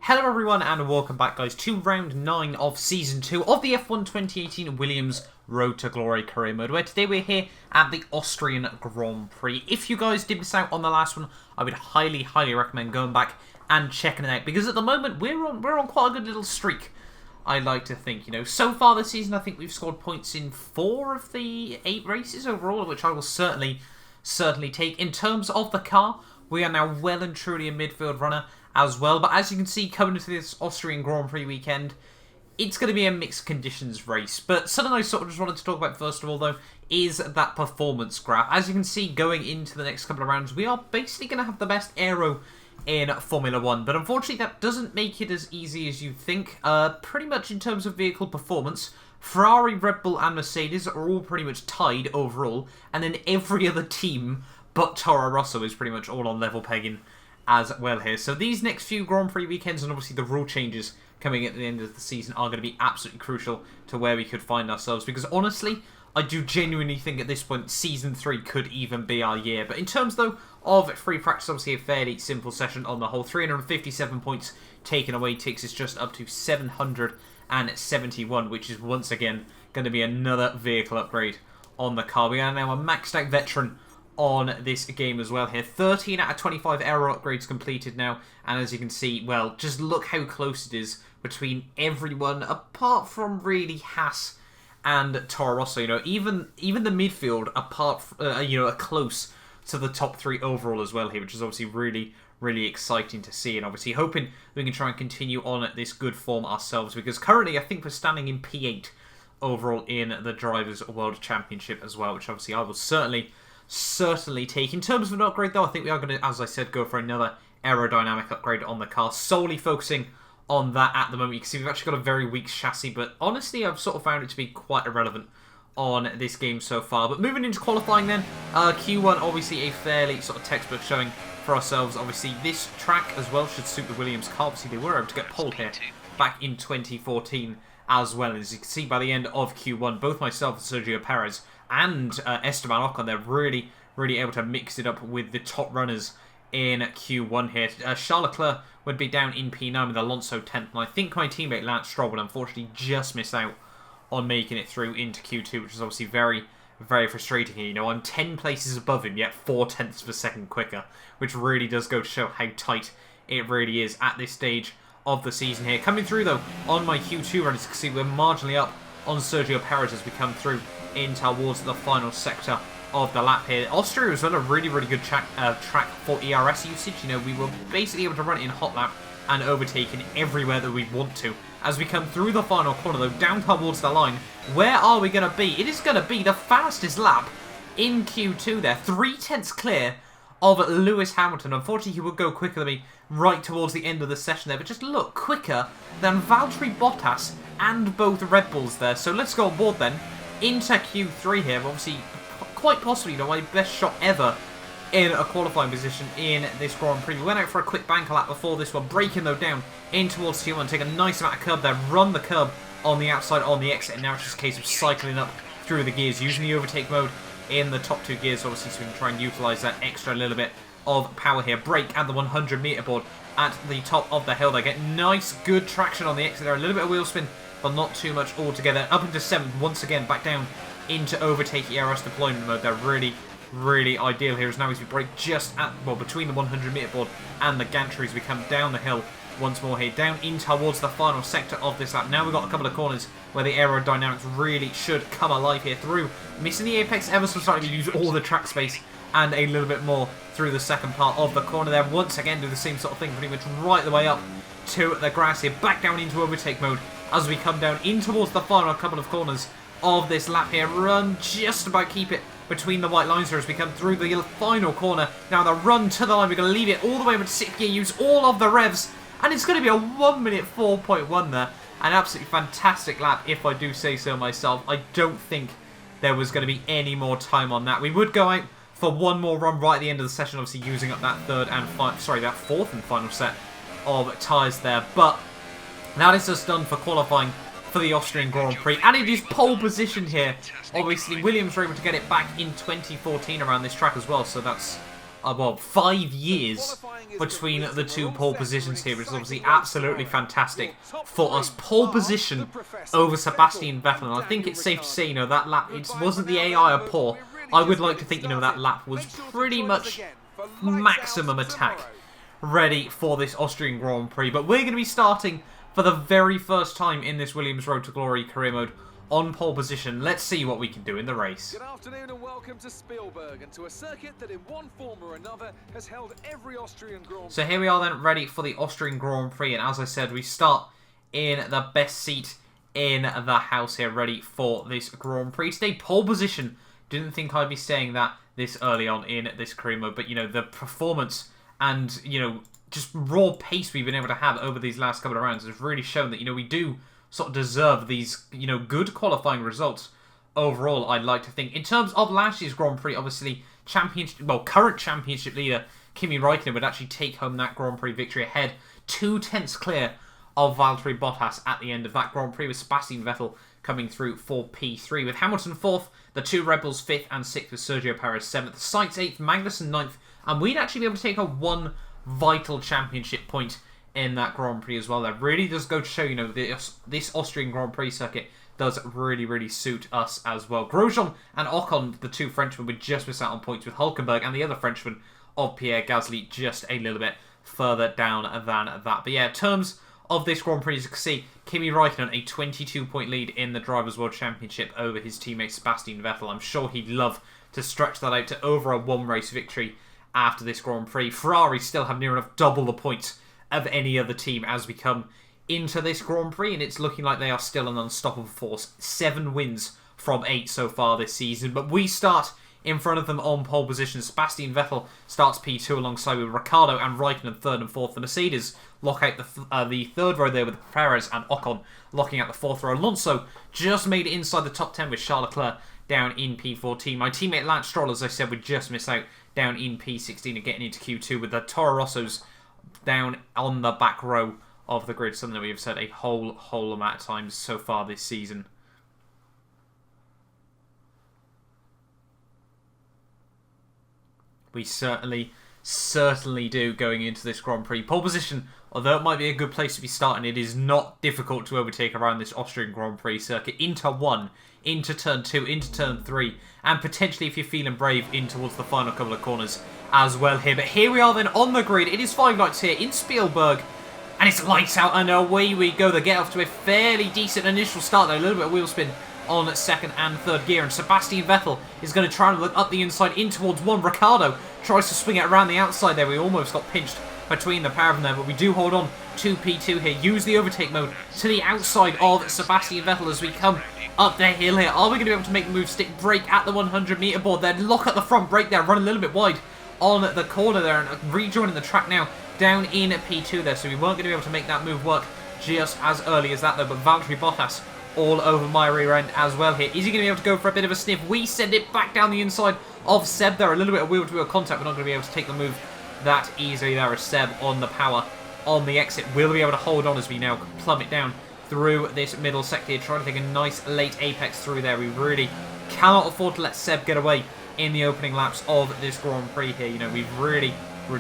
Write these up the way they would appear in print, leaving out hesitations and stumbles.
Hello everyone and welcome back guys to round 9 of season 2 of the F1 2018 Williams Road to Glory career mode, where today we're here at the Austrian Grand Prix. If you guys did miss out on the last one, I would highly recommend going back and checking it out, because at the moment we're on quite a good little streak. I like to think, so far this season I think we've scored points in 4 of the 8 races overall, which I will certainly take. In terms of the car, we are now well and truly a midfield runner as well, but as you can see, coming into this Austrian Grand Prix weekend, it's going to be a mixed conditions race. But something I sort of just wanted to talk about first of all, though, is that performance graph. As you can see, going into the next couple of rounds, we are basically going to have the best aero in Formula 1, but unfortunately that doesn't make it as easy as you think. Pretty much in terms of vehicle performance, Ferrari, Red Bull and Mercedes are all pretty much tied overall, and then every other team but Toro Rosso is pretty much all on level pegging as well here. So these next few Grand Prix weekends, and obviously the rule changes coming at the end of the season, are going to be absolutely crucial to where we could find ourselves, because honestly, I do genuinely think at this point Season 3 could even be our year. But in terms, though, of free practice, obviously a fairly simple session on the whole. 357 points taken away takes us just up to 771, which is once again going to be another vehicle upgrade on the car. We are now a maxed out veteran on this game as well here. 13 out of 25 aero upgrades completed now, and as you can see, well, just look how close it is between everyone apart from really Haas and Toro Rosso. Even the midfield apart are close to the top 3 overall as well here, which is obviously really exciting to see, and obviously hoping we can try and continue on at this good form ourselves, because currently I think we're standing in P8 overall in the Drivers' World Championship as well, which obviously I will certainly take. In terms of an upgrade, though, I think we are going to, as I said, go for another aerodynamic upgrade on the car, solely focusing on that at the moment. You can see we've actually got a very weak chassis, but honestly I've sort of found it to be quite irrelevant on this game so far. But moving into qualifying then, Q1 obviously a fairly sort of textbook showing for ourselves. Obviously this track as well should suit the Williams car. Obviously they were able to get pole here back in 2014 as well. As you can see by the end of Q1, both myself and Sergio Perez and Esteban Ocon, they're really able to mix it up with the top runners in Q1 here. Charles Leclerc would be down in P9 with Alonso 10th, and I think my teammate Lance Stroll would unfortunately just miss out on making it through into Q2, which is obviously very frustrating here. I'm 10 places above him, yet 4/10 of a second quicker, which really does go to show how tight it really is at this stage of the season here. Coming through, though, on my Q2 run, as you can see, we're marginally up on Sergio Perez as we come through in towards the final sector of the lap here. Austria was well a really good track for ERS usage. We were basically able to run it in hot lap and overtaking everywhere that we want to. As we come through the final corner, though, down towards the line, where are we going to be? It is going to be the fastest lap in Q2 there. 3/10 clear of Lewis Hamilton. Unfortunately, he would go quicker than me right towards the end of the session there, but just look, quicker than Valtteri Bottas and both Red Bulls there. So let's go on board then into Q3 here. Obviously, quite possibly my best shot ever in a qualifying position in this Grand Prix. We went out for a quick banker lap before this one, breaking though down in towards Q1, take a nice amount of curb there, run the curb on the outside on the exit, and now it's just a case of cycling up through the gears, using the overtake mode in the top 2 gears, obviously, so we can try and utilise that extra little bit of power here. Brake at the 100 metre board at the top of the hill there. Get nice, good traction on the exit there. A little bit of wheel spin, but not too much altogether. Up into 7th, once again, back down into overtake ERS deployment mode. They're really ideal here, as now as we brake just at, well, between the 100 metre board and the gantry as we come down the hill once more here, down in towards the final sector of this lap. Now we've got a couple of corners where the aerodynamics really should come alive here through. Missing the apex ever so slightly, use all the track space and a little bit more through the second part of the corner there. Once again, do the same sort of thing, pretty much right the way up to the grass here. Back down into overtake mode as we come down in towards the final couple of corners of this lap here. Run, just about keep it between the white lines here as we come through the final corner. Now the run to the line, we're going to leave it all the way over to 6th gear, use all of the revs, and it's going to be a 1:04.1 there. An absolutely fantastic lap, if I do say so myself. I don't think there was going to be any more time on that. We would go out for one more run right at the end of the session, obviously using up that that 4th and final set of tyres there. But that is us done for qualifying for the Austrian Grand Prix, and it is pole position here. Obviously, Williams were able to get it back in 2014 around this track as well, so that's well, 5 years between the two pole positions here, which is obviously absolutely fantastic for us. Pole position over Sebastian Vettel, and I think it's safe to say, you know, that lap, it wasn't the AI or poor. I would like to think, you know, that lap was pretty much maximum attack ready for this Austrian Grand Prix. But we're going to be starting for the very first time in this Williams Road to Glory career mode on pole position. Let's see what we can do in the race. Good afternoon and welcome to Spielberg and to a circuit that in one form or another has held every Austrian Grand Prix. So here we are then, ready for the Austrian Grand Prix, and as I said, we start in the best seat in the house here, ready for this Grand Prix. Today, pole position. Didn't think I'd be saying that this early on in this career mode, but, you know, the performance and, you know, just raw pace we've been able to have over these last couple of rounds has really shown that, you know, we do sort of deserve these, you know, good qualifying results overall, I'd like to think. In terms of last year's Grand Prix, obviously, current championship leader Kimi Räikkönen would actually take home that Grand Prix victory ahead, 2 tenths clear of Valtteri Bottas at the end of that Grand Prix, with Sebastian Vettel coming through for P3, with Hamilton 4th, the two Red Bulls 5th and 6th, with Sergio Perez 7th, Sainz 8th, Magnussen 9th, and we'd actually be able to take a 1 vital championship point in that Grand Prix as well. That really does go to show, you know, this Austrian Grand Prix circuit does really, really suit us as well. Grosjean and Ocon, the two Frenchmen, would just miss out on points, with Hülkenberg and the other Frenchman of Pierre Gasly just a little bit further down than that. But yeah, in terms of this Grand Prix, as you can see, Kimi Räikkönen, a 22-point lead in the Drivers' World Championship over his teammate Sebastian Vettel. I'm sure he'd love to stretch that out to over a 1-race victory after this Grand Prix. Ferrari still have near enough double the points of any other team as we come into this Grand Prix, and it's looking like they are still an unstoppable force. 7 wins from 8 so far this season, but we start in front of them on pole position. Sebastian Vettel starts P2 alongside with Ricciardo and Raikkonen 3rd and 4th. The Mercedes lock out the 3rd row there with Perez and Ocon locking out the 4th row. Alonso just made it inside the top 10 with Charles Leclerc down in P14. My teammate Lance Stroll, as I said, would just miss out down in P16 and getting into Q2, with the Toro Rossos down on the back row of the grid, something that we have said a whole amount of times so far this season. We certainly do going into this Grand Prix. Pole position, although it might be a good place to be starting, it is not difficult to overtake around this Austrian Grand Prix circuit. Into 1, into turn 2, into turn 3, and potentially, if you're feeling brave, in towards the final couple of corners as well here. But here we are then on the grid. It is 5 nights here in Spielberg, and it's lights out, and away we go. They get off to a fairly decent initial start there. A little bit of wheel spin on 2nd and 3rd gear, and Sebastian Vettel is going to try and look up the inside in towards 1. Ricciardo tries to swing it around the outside there. We almost got pinched between the pair of them there, but we do hold on to P2 here. Use the overtake mode to the outside of Sebastian Vettel as we come up the hill here. Are we going to be able to make the move? Stick brake at the 100-meter board there. Lock at the front brake there. Run a little bit wide on the corner there, and rejoining the track now down in P2 there. So we weren't going to be able to make that move work just as early as that though. But Valtteri Bottas all over my rear end as well here. Is he going to be able to go for a bit of a sniff? We send it back down the inside of Seb there. A little bit of wheel-to-wheel contact. We're not going to be able to take the move that easily there as Seb on the power on the exit will be able to hold on as we now plummet down through this middle sector here, trying to take a nice late apex through there. We really cannot afford to let Seb get away in the opening laps of this Grand Prix here. You know, we've really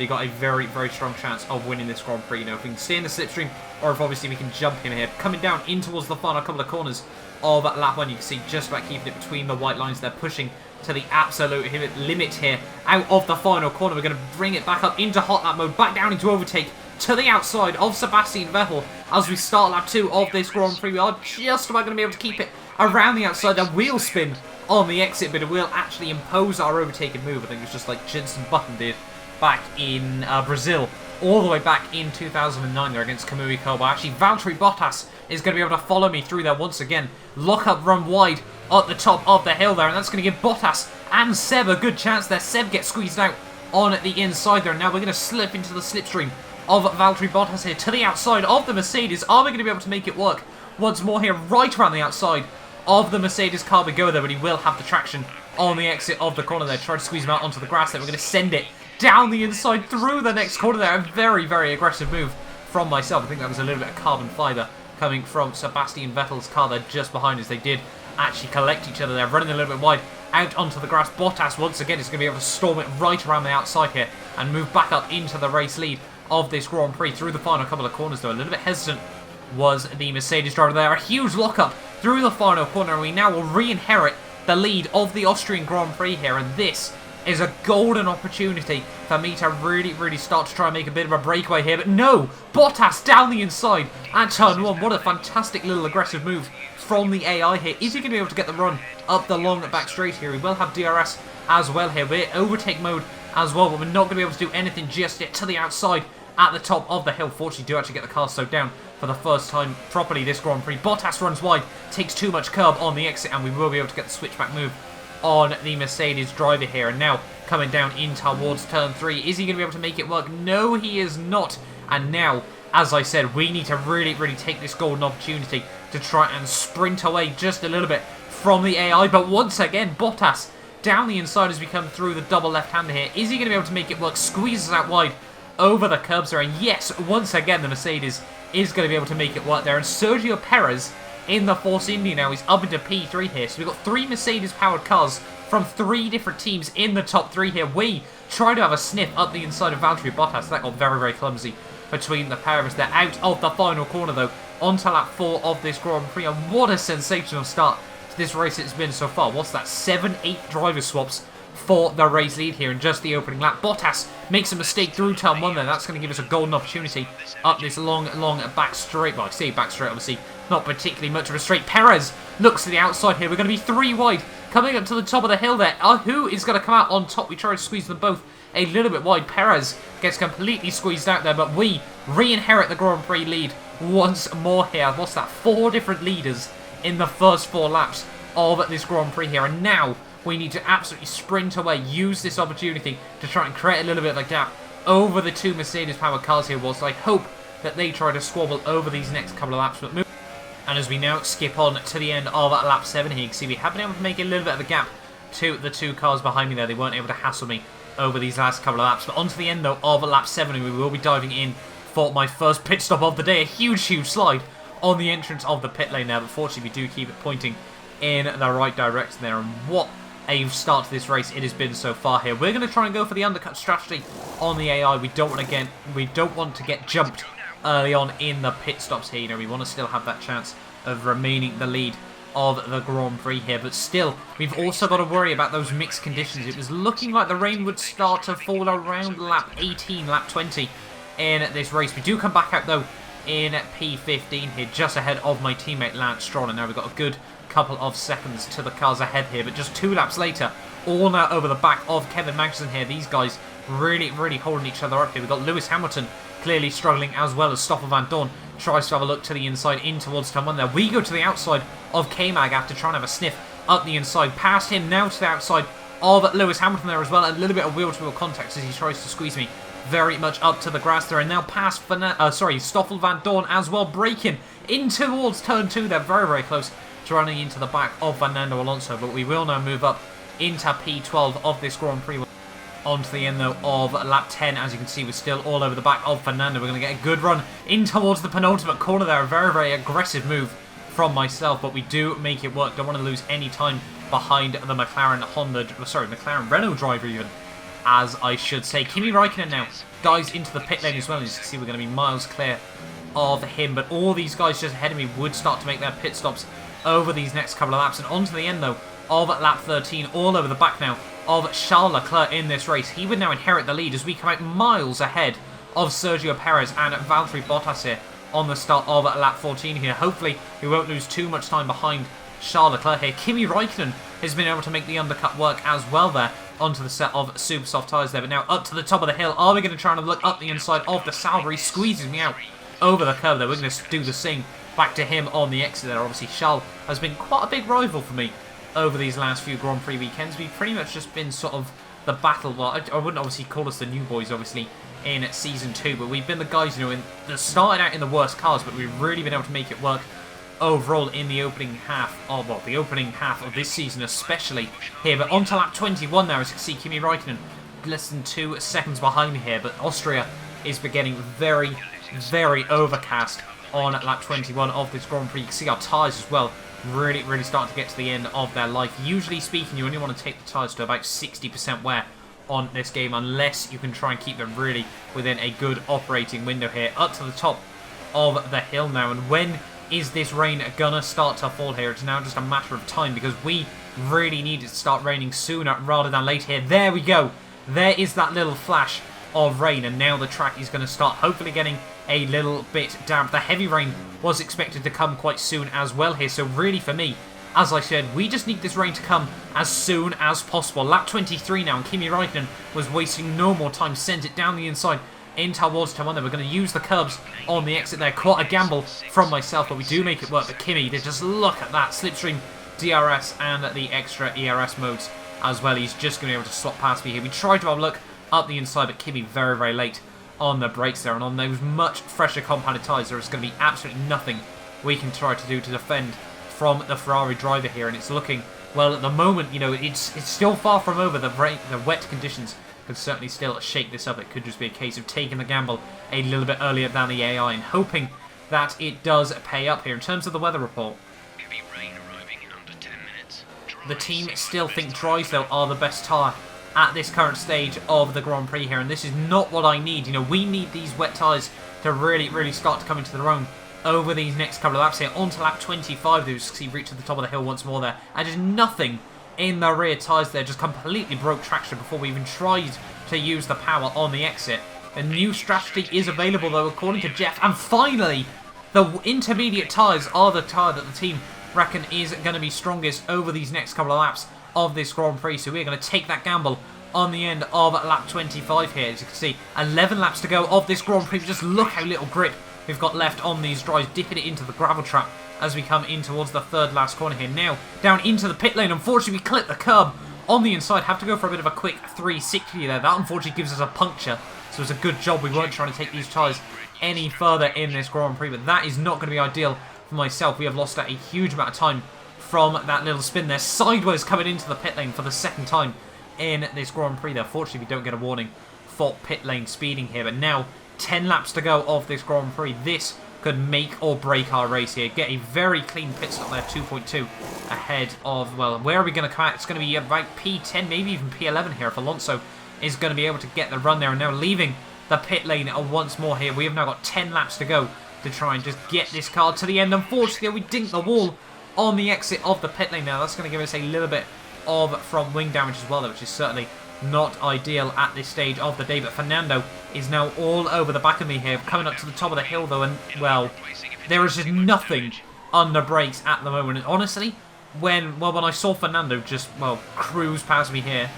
got a very strong chance of winning this Grand Prix. You know, if we can stay in the slipstream, or if obviously we can jump him here. Coming down in towards the final couple of corners of lap 1, you can see just about keeping it between the white lines. They're pushing to the absolute limit here out of the final corner. We're going to bring it back up into hot lap mode, back down into overtake to the outside of Sebastian Vettel as we start lap 2 of this Grand Prix. We are just about going to be able to keep it around the outside. A wheel spin on the exit, but it will actually impose our overtaking move. I think it's just like Jenson Button did back in Brazil, all the way back in 2009 there against Kamui Kobayashi. Valtteri Bottas is going to be able to follow me through there once again. Lock up, run wide at the top of the hill there, and that's going to give Bottas and Seb a good chance there. Seb gets squeezed out on the inside there, and now we're going to slip into the slipstream of Valtteri Bottas here to the outside of the Mercedes. Are we going to be able to make it work once more here? Right around the outside of the Mercedes car we go there, but he will have the traction on the exit of the corner there. Try to squeeze him out onto the grass there. We're going to send it down the inside through the next corner there. A very aggressive move from myself. I think that was a little bit of carbon fibre coming from Sebastian Vettel's car there just behind us. They did actually collect each other there, running a little bit wide out onto the grass. Bottas once again is going to be able to storm it right around the outside here and move back up into the race lead of this Grand Prix through the final couple of corners, though. A little bit hesitant was the Mercedes driver there. A huge lockup through the final corner, and we now will re-inherit the lead of the Austrian Grand Prix here, and this is a golden opportunity for me to really start to try and make a bit of a breakaway here. But no! Bottas down the inside at turn 1. What a fantastic little aggressive move from the AI here. Is he going to be able to get the run up the long back straight here? He will have DRS as well here. We're overtake mode as well, but we're not going to be able to do anything just yet to the outside at the top of the hill. Fortunately, do actually get the car slowed down for the first time properly this Grand Prix. Bottas runs wide, takes too much curb on the exit, and we will be able to get the switchback move on the Mercedes driver here. And now coming down in towards turn 3. Is he going to be able to make it work? No, he is not. And now, as I said, we need to really take this golden opportunity to try and sprint away just a little bit from the AI. But once again, Bottas down the inside as we come through the double left-hander here. Is he going to be able to make it work? Squeezes out wide over the curbs there. And yes, once again, the Mercedes is going to be able to make it work there. And Sergio Perez in the Force India now. He's up into P3 here. So we've got 3 Mercedes-powered cars from 3 different teams in the top 3 here. We try to have a sniff up the inside of Valtteri Bottas. That got very clumsy between the pair of us. They're out of the final corner, though, onto lap 4 of this Grand Prix. And what a sensational start to this race it's been so far. What's that? 7-8 driver swaps for the race lead here in just the opening lap. Bottas makes a mistake through turn 1 there. That's going to give us a golden opportunity up this long back straight. Well, I say back straight, obviously not particularly much of a straight. Perez looks to the outside here. We're going to be 3 wide coming up to the top of the hill there. Who is going to come out on top? We try to squeeze them both a little bit wide. Perez gets completely squeezed out there, but we re-inherit the Grand Prix lead once more here. What's that? 4 different leaders in the first 4 laps of this Grand Prix here, and now we need to absolutely sprint away, use this opportunity to try and create a little bit of a gap over the 2 Mercedes-powered cars here, whilst I hope that they try to squabble over these next couple of laps. But and as we now skip on to the end of lap 7 here, you can see we have been able to make a little bit of a gap to the 2 cars behind me there. They weren't able to hassle me over these last couple of laps. But on to the end, though, of lap 7, and we will be diving in for my first pit stop of the day. A huge slide on the entrance of the pit lane there, but fortunately we do keep it pointing in the right direction there. And what a start to this race it has been so far here. We're going to try and go for the undercut strategy on the AI. We don't want to get jumped early on in the pit stops here. You know, we want to still have that chance of remaining the lead of the Grand Prix here, but still, we've also got to worry about those mixed conditions. It was looking like the rain would start to fall around lap 18, lap 20 in this race. We do come back out, though, in P15 here, just ahead of my teammate Lance Stroll, and now we've got a good couple of seconds to the cars ahead here, but just 2 laps later, all now over the back of Kevin Magnussen here. These guys really holding each other up here. We've got Lewis Hamilton clearly struggling, as well as Stoffel Van Dorn tries to have a look to the inside in towards turn 1 there. We go to the outside of K-Mag after trying to have a sniff up the inside. Past him now to the outside of Lewis Hamilton there as well. A little bit of wheel-to-wheel contact as he tries to squeeze me very much up to the grass there. And now past Stoffel Van Dorn as well, braking in towards turn 2 there. Very close to running into the back of Fernando Alonso. But we will now move up into P12 of this Grand Prix. Onto the end, though, of lap 10. As you can see, we're still all over the back of Fernando. We're going to get a good run in towards the penultimate corner there. A very aggressive move from myself, but we do make it work. Don't want to lose any time behind the McLaren Renault driver even, as I should say. Kimi Räikkönen now dives into the pit lane as well. As you can see, we're going to be miles clear of him, but all these guys just ahead of me would start to make their pit stops over these next couple of laps. And onto the end, though, of lap 13, all over the back now of Charles Leclerc in this race. He would now inherit the lead as we come out miles ahead of Sergio Perez and Valtteri Bottas here on the start of lap 14 here. Hopefully we won't lose too much time behind Charles Leclerc here. Kimi Räikkönen has been able to make the undercut work as well there onto the set of super soft tyres there. But now up to the top of the hill. Are we going to try and look up the inside of the Sauber? He squeezes me out over the curve there. We're going to do the same back to him on the exit there. Obviously Charles has been quite a big rival for me over these last few Grand Prix weekends. We've pretty much just been sort of the battle. Well, I wouldn't obviously call us the new boys, obviously, in Season 2, but we've been the guys, you know, starting out in the worst cars, but we've really been able to make it work overall in the opening half of, well, the opening half of this season, especially here. But on to lap 21 now, as you can see, Kimi Räikkönen less than 2 seconds behind me here, but Austria is beginning very overcast on lap 21 of this Grand Prix. You can see our tyres as well really starting to get to the end of their life. Usually speaking, you only want to take the tyres to about 60% wear on this game, unless you can try and keep them really within a good operating window here. Up to the top of the hill now, and when is this rain gonna start to fall here? It's now just a matter of time, because we really need it to start raining sooner rather than later here. There we go. There is that little flash of rain, and now the track is going to start hopefully getting a little bit damp. The heavy rain was expected to come quite soon as well here, so really for me, as I said, we just need this rain to come as soon as possible. Lap 23 now, and Kimi Räikkönen was wasting no more time, sent it down the inside in towards turn 1. We're going to use the curbs on the exit there. Quite a gamble from myself, but we do make it work. But Kimi, they just look at that slipstream DRS and the extra ERS modes as well. He's just going to be able to swap past me here. We tried to have a look up the inside, but Kimi very late on the brakes there, and on those much fresher compounded tyres, there is going to be absolutely nothing we can try to do to defend from the Ferrari driver here. And it's looking, well, at the moment, you know, it's still far from over. The wet conditions could certainly still shake this up. It could just be a case of taking the gamble a little bit earlier than the AI and hoping that it does pay up here. In terms of the weather report, the team still think dries, though, are the best tyre at this current stage of the Grand Prix here, and this is not what I need. You know, we need these wet tyres to really start to come into their own over these next couple of laps here. On to lap 25, you see reach to the top of the hill once more there, and just nothing in the rear tyres there, just completely broke traction before we even tried to use the power on the exit. A new strategy is available, though, according to Jeff, and finally, the intermediate tyres are the tyre that the team reckon is going to be strongest over these next couple of laps of this Grand Prix. So we're going to take that gamble on the end of lap 25 here. As you can see, 11 laps to go of this Grand Prix. Just look how little grip we've got left on these drives, dipping it into the gravel trap as we come in towards the third last corner here. Now, down into the pit lane. Unfortunately, we clip the curb on the inside. Have to go for a bit of a quick 360 there. That unfortunately gives us a puncture. So it's a good job we weren't trying to take these tyres any further in this Grand Prix. But that is not going to be ideal for myself. We have lost a huge amount of time from that little spin there. Sideways coming into the pit lane for the second time in this Grand Prix there. Fortunately, we don't get a warning for pit lane speeding here. But now, 10 laps to go of this Grand Prix. This could make or break our race here. Get a very clean pit stop there, 2.2 ahead of, well, where are we going to come out? It's going to be about P10, maybe even P11 here if Alonso is going to be able to get the run there. And now leaving the pit lane once more here. We have now got 10 laps to go to try and just get this car to the end. Unfortunately, we dinked the wall on the exit of the pit lane now. That's going to give us a little bit of front wing damage as well, though, which is certainly not ideal at this stage of the day. But Fernando is now all over the back of me here, coming up to the top of the hill, though, and, well, there is just nothing on the brakes at the moment. And honestly, when I saw Fernando just, well, cruise past me here,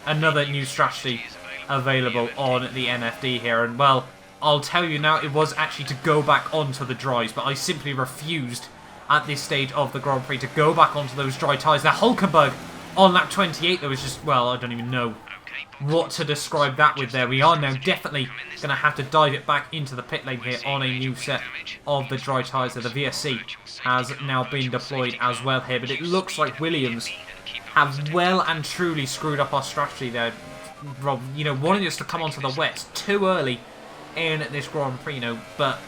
another new strategy available on the NFD here, and, well, I'll tell you now, it was actually to go back onto the dries, but I simply refused at this stage of the Grand Prix to go back onto those dry tyres. Now, Hulkenberg on lap 28, there was just, well, I don't even know what to describe that with there. We are now definitely going to have to dive it back into the pit lane here on a new set of the dry tyres. The VSC has now been deployed as well here, but it looks like Williams have well and truly screwed up our strategy there, Rob. You know, wanting us to come onto the wets too early in this Grand Prix, but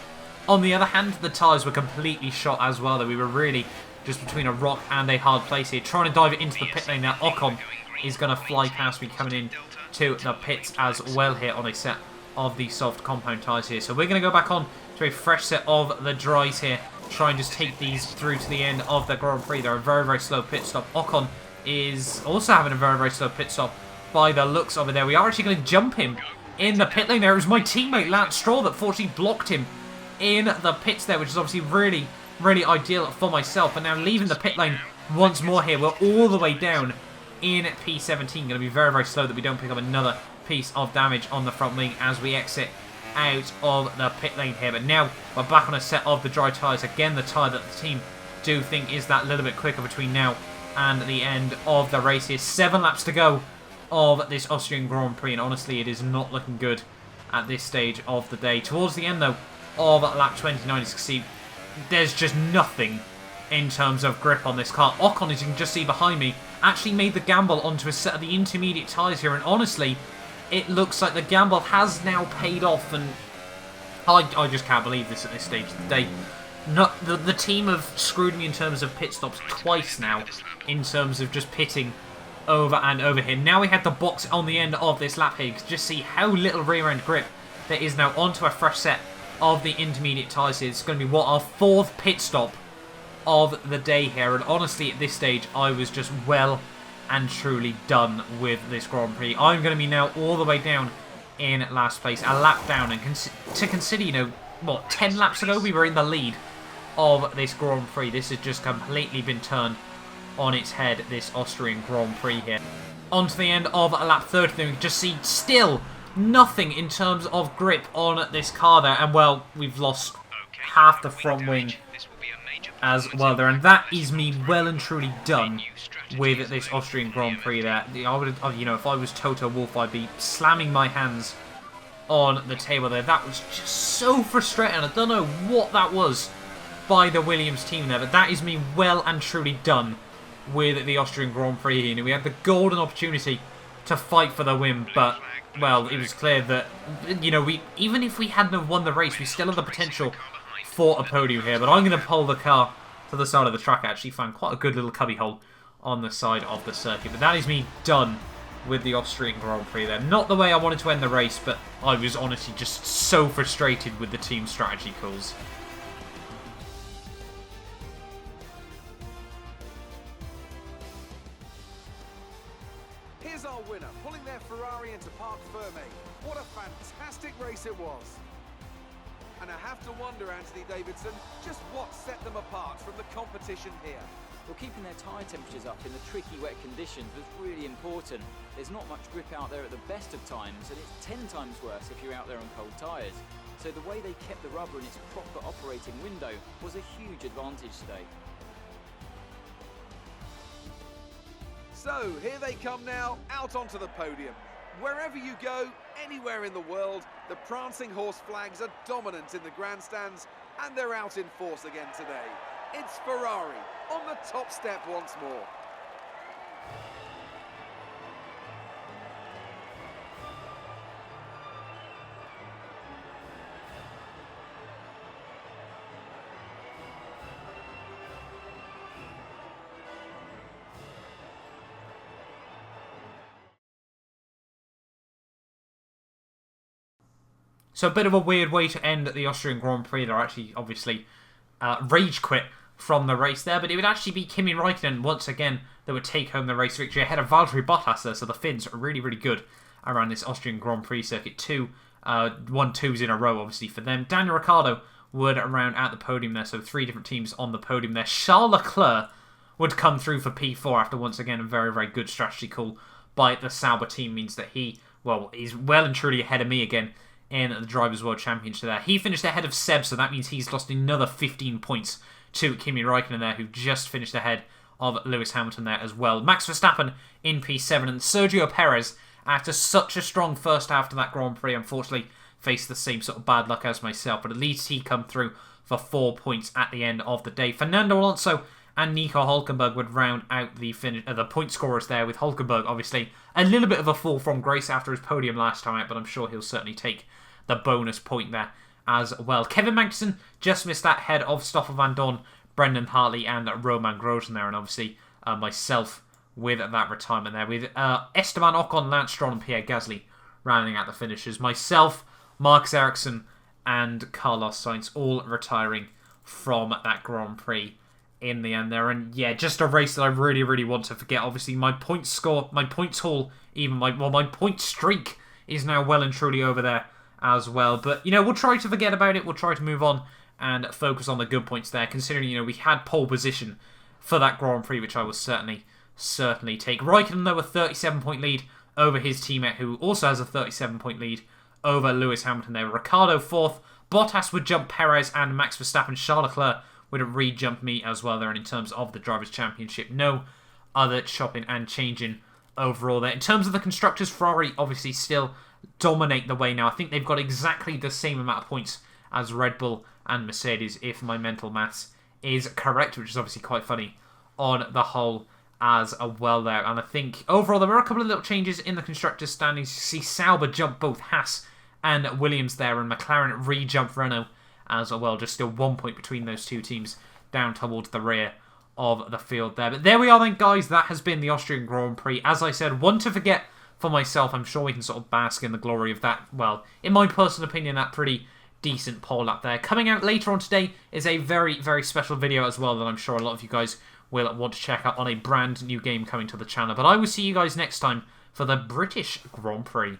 on the other hand, the tyres were completely shot as well, though. We were really just between a rock and a hard place here, trying to dive it into the pit lane. Now Ocon is going to fly past me coming in to the pits as well here on a set of the soft compound tyres here. So we're going to go back on to a fresh set of the dries here, try and just take these through to the end of the Grand Prix. They're a very slow pit stop. Ocon is also having a very slow pit stop by the looks of it there. We are actually going to jump him in the pit lane there. It was my teammate Lance Stroll that fortunately blocked him in the pits there, which is obviously really ideal for myself. And now leaving the pit lane once more here. We're all the way down in P17. Going to be very slow that we don't pick up another piece of damage on the front wing as we exit out of the pit lane here. But now we're back on a set of the dry tyres. Again, the tyre that the team do think is that little bit quicker between now and the end of the race here. 7 laps to go of this Austrian Grand Prix, and honestly, it is not looking good at this stage of the day. Towards the end, though, of lap 29, as you can see, there's just nothing in terms of grip on this car. Ocon, as you can just see behind me, actually made the gamble onto a set of the intermediate tyres here, and honestly, it looks like the gamble has now paid off, and I just can't believe this at this stage of the day. Not the team have screwed me in terms of pit stops twice now, in terms of just pitting over and over here. Now we have the box on the end of this lap here. You can just see how little rear end grip there is now onto a fresh set of the intermediate tyres here. It's going to be, what, our 4th pit stop of the day here. And honestly, at this stage, I was just well and truly done with this Grand Prix. I'm going to be now all the way down in last place, a lap down. And to consider, you know, what, 10 laps ago we were in the lead of this Grand Prix. This has just completely been turned on its head, this Austrian Grand Prix here. On to the end of lap 30, then we can just see still nothing in terms of grip on this car there. And, well, we've lost half the front wing as well there. And that is me well and truly done with this Austrian Grand Prix there. I would, you know, if I was Toto Wolff, I'd be slamming my hands on the table there. That was just so frustrating. I don't know what that was by the Williams team there, but that is me well and truly done with the Austrian Grand Prix. You know, we had the golden opportunity to fight for the win, but, well, it was clear that, you know, even if we hadn't have won the race, we still had the potential for a podium here. But I'm going to pull the car to the side of the track. I actually found quite a good little cubby hole on the side of the circuit. But that is me done with the Austrian Grand Prix there. Not the way I wanted to end the race, but I was honestly just so frustrated with the team strategy calls. Here's our winner, pulling their Ferrari into Parc Fermé. What a fantastic race it was. And I have to wonder, Anthony Davidson, just what set them apart from the competition here. Well, keeping their tyre temperatures up in the tricky wet conditions was really important. There's not much grip out there at the best of times, and it's 10 times worse if you're out there on cold tyres. So the way they kept the rubber in its proper operating window was a huge advantage today. So, here they come now, out onto the podium. Wherever you go, anywhere in the world, the prancing horse flags are dominant in the grandstands, and they're out in force again today. It's Ferrari on the top step once more. So a bit of a weird way to end the Austrian Grand Prix. They're actually, obviously, rage quit from the race there, but it would actually be Kimi Räikkönen once again that would take home the race victory ahead of Valtteri Bottas there. So the Finns are really, really good around this Austrian Grand Prix circuit. 1-2s in a row, obviously, for them. Daniel Ricciardo would round out the podium there, so 3 different teams on the podium there. Charles Leclerc would come through for P4 after, once again, a very, very good strategy call by the Sauber team. Means that he, well, is well and truly ahead of me again in the Drivers' World Championship there. He finished ahead of Seb, so that means he's lost another 15 points to Kimi Räikkönen there, who just finished ahead of Lewis Hamilton there as well. Max Verstappen in P7, and Sergio Perez, after such a strong first half to that Grand Prix, unfortunately faced the same sort of bad luck as myself, but at least he come through for 4 points at the end of the day. Fernando Alonso and Nico Hülkenberg would round out the point scorers there, with Hülkenberg obviously a little bit of a fall from grace after his podium last time out, but I'm sure he'll certainly take the bonus point there as well. Kevin Magnussen just missed that head of Stoffel van Dorn, Brendan Hartley and Roman Grosjean there, and obviously myself with that retirement there, with Esteban Ocon, Lance Stroll and Pierre Gasly rounding out the finishers. Myself, Marcus Ericsson and Carlos Sainz all retiring from that Grand Prix in the end there. And yeah, just a race that I really, really want to forget. Obviously, my points score, my points haul, even my point streak is now well and truly over there as well. But, you know, we'll try to forget about it. We'll try to move on and focus on the good points there, considering, you know, we had pole position for that Grand Prix, which I will certainly take. Raikkonen, though, a 37-point lead over his teammate, who also has a 37-point lead over Lewis Hamilton there. Ricciardo 4th. Bottas would jump Perez, and Max Verstappen. Charles Leclerc would have re-jumped me as well there. And in terms of the Drivers' Championship, no other chopping and changing overall there. In terms of the Constructors, Ferrari obviously still dominate the way now. I think they've got exactly the same amount of points as Red Bull and Mercedes, if my mental maths is correct, which is obviously quite funny on the whole as well there. And I think overall there were a couple of little changes in the Constructors standings. You see Sauber jump both Haas and Williams there, and McLaren re-jumped Renault as well. Just still 1 point between those two teams down towards the rear of the field there. But there we are then, guys. That has been the Austrian Grand Prix. As I said, one to forget for myself. I'm sure we can sort of bask in the glory of that. Well, in my personal opinion, that pretty decent pole up there. Coming out later on today is a very, very special video as well that I'm sure a lot of you guys will want to check out on a brand new game coming to the channel. But I will see you guys next time for the British Grand Prix.